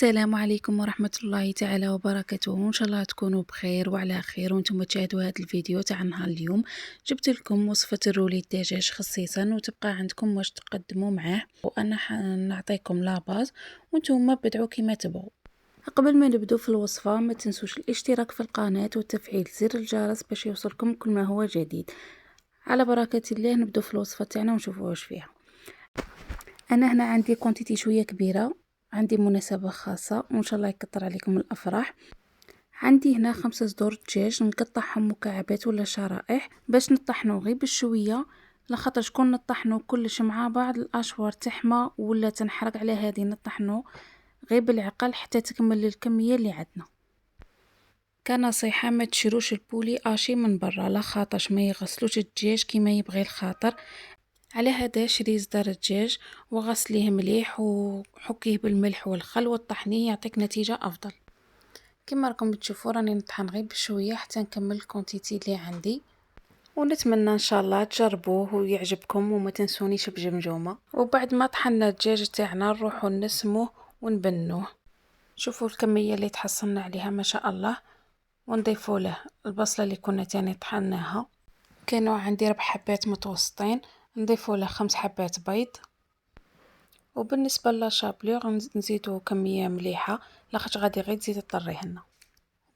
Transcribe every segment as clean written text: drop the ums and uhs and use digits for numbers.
السلام عليكم ورحمة الله تعالى وبركاته. ان شاء الله تكونوا بخير وعلى خير وانتم تشاهدوا هذا الفيديو تاع نهار اليوم. جبت لكم وصفة الرولي الدجاج خصيصا وتبقى عندكم واش تقدموا معاه، وانا نعطيكم لاباز وانتم بدعوا كما تبغوا. قبل ما نبدو في الوصفة ما تنسوش الاشتراك في القناة وتفعيل زر الجرس باش يوصلكم كل ما هو جديد. على بركة الله نبدو في الوصفة تاعنا ونشوفوا واش فيها. انا هنا عندي كونتيتي شويه كبيره، عندي مناسبه خاصه وان شاء الله يكثر عليكم الافراح. عندي هنا 5 صدور دجاج نقطعهم مكعبات ولا شرائح باش نطحنو غير بشويه، لخاطر شكون نطحنو كلش مع بعض الاشوار تحمى ولا تنحرق، على هذه نطحنو غير بالعقل حتى تكمل الكميه اللي عندنا. كنصيحه ما تشروش البولي اشي من برا، لخاطرش ما يغسلوش الدجاج كما يبغي الخاطر. على هذا شري صدر الدجاج وغسليه مليح وحكيه بالملح والخل وطحنيه يعطيك نتيجة افضل. كما راكم تشوفوا راني نطحن غير بشويه حتى نكمل الكونتيتي اللي عندي، ونتمنى ان شاء الله تجربوه ويعجبكم وما تنسونيش بجمجومه. وبعد ما طحنا الدجاج تاعنا نروحوا نسموه ونبنوه. شوفوا الكميه اللي تحصلنا عليها ما شاء الله، ونضيفوا له البصله اللي كنا تاني طحناها، كانوا عندي 4 حبات متوسطين، نضيفوا له 5 حبات بيض. وبالنسبه للشابلور نزيدو كميه مليحه لاخاطش غادي غير تزيد تطريه لنا.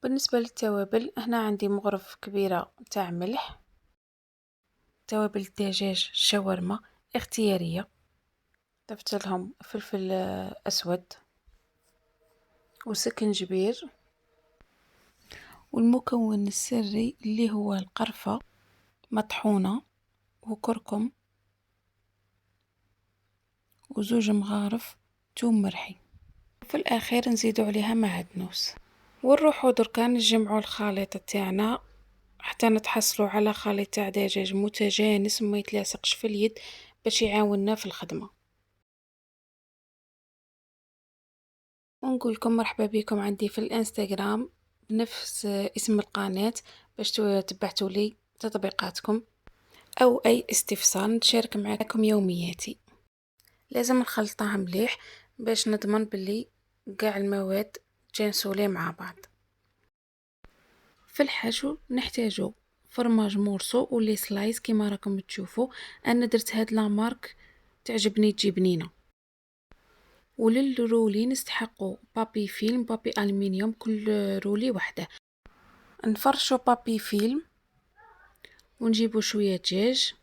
بالنسبه للتوابل هنا عندي مغرف كبيره تاع ملح، توابل الدجاج الشاورما اختياريه، ضفت لهم فلفل اسود وسكنجبير، والمكون السري اللي هو القرفه مطحونه وكركم وزوج مغارف توم مرحي، وفي الاخير نزيدو عليها معدنوس. ونروحو دركا نجمعو الخليط تاعنا حتى نتحصلوا على خليط تاع دجاج متجانس وما يتلاصقش في اليد باش يعاوننا في الخدمه. ونقول لكم مرحبا بكم عندي في الانستغرام بنفس اسم القناه باش تبعتوا لي تطبيقاتكم او اي استفسار نشارك معكم يومياتي. لازم نخلطها مليح باش نضمن باللي قاع المواد تجانسولي مع بعض. في الحشو نحتاجو فرماج مورسو ولي سلايس كما راكم تشوفوا. انا درت هاد لا مارك تعجبني تجي بنينه. وللرولي نستحقوا بابي فيلم بابي الومنيوم كل رولي وحده. نفرشوا بابي فيلم ونجيبوا شويه دجاج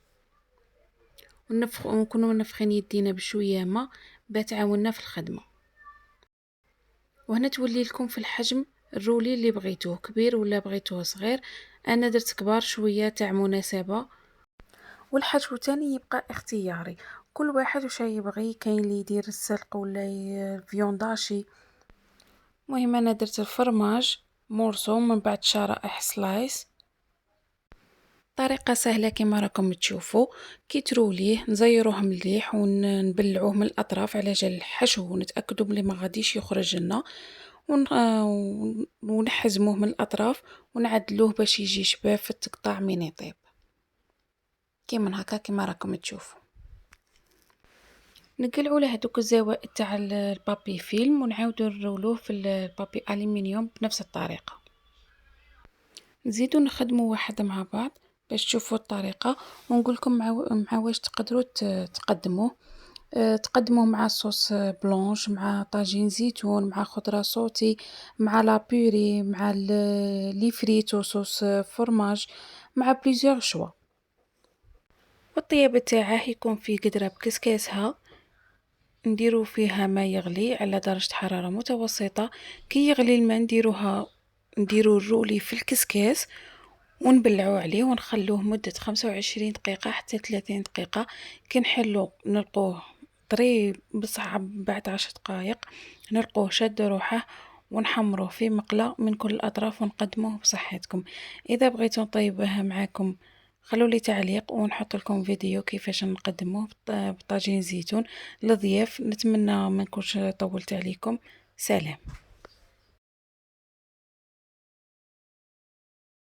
ونكونوا منفخين يدينا بشويه ما بتعاوننا في الخدمه. وهنا تولي لكم في الحجم الرولي اللي بغيتوه كبير ولا بغيتوه صغير. انا درت كبار شويه تاع مناسبه، والحشو تاني يبقى اختياري، كل واحد وش يبغي، كاين اللي يدير السلق ولا الفيونداشي. المهم انا درت الفرماج مورسو من بعد شرائح سلايس. طريقه سهله كما راكم تشوفوا. كي تروليه نزيروه مليح ونبلعوه من الاطراف على جال الحشو ونتاكدوا بلي ما غاديش يخرج لنا، ونحزموه من الاطراف ونعدلوه باش يجي شباب في التقطاع من يطيب كيما هكا كما راكم تشوفوا. نقلعوا له هذوك الزوائد تاع البابي فيلم ونعاودوا نرولوه في البابي الومنيوم بنفس الطريقه. نزيدوا نخدموا واحد مع بعض باش تشوفوا الطريقه، ونقول لكم مع واش تقدروا تقدموه. تقدموه مع صوص بلونش، مع طاجين زيتون، مع خضره صوتي، مع لا بوري، مع لي فريتو صوص فرماج، مع بليزيور شوا. والطياب تاعه يكون في قدره بكسكاسها، نديرو فيها ما يغلي على درجة حرارة متوسطة. كي يغلي الماء نديرو الرولي في الكسكاس ونبلعو عليه ونخلوه مدة 25 دقيقة حتى 30 دقيقة. كي نحلو نلقوه طري بصح بعد 10 دقائق نلقوه شد روحه، ونحمروه في مقلة من كل الأطراف ونقدموه بصحتكم. إذا بغيتوا نطيبها معاكم خلوا لي تعليق ونحط لكم فيديو كيفاش نقدموه بطاجين زيتون للضياف. نتمنى ما نكونش طولت عليكم. سلام.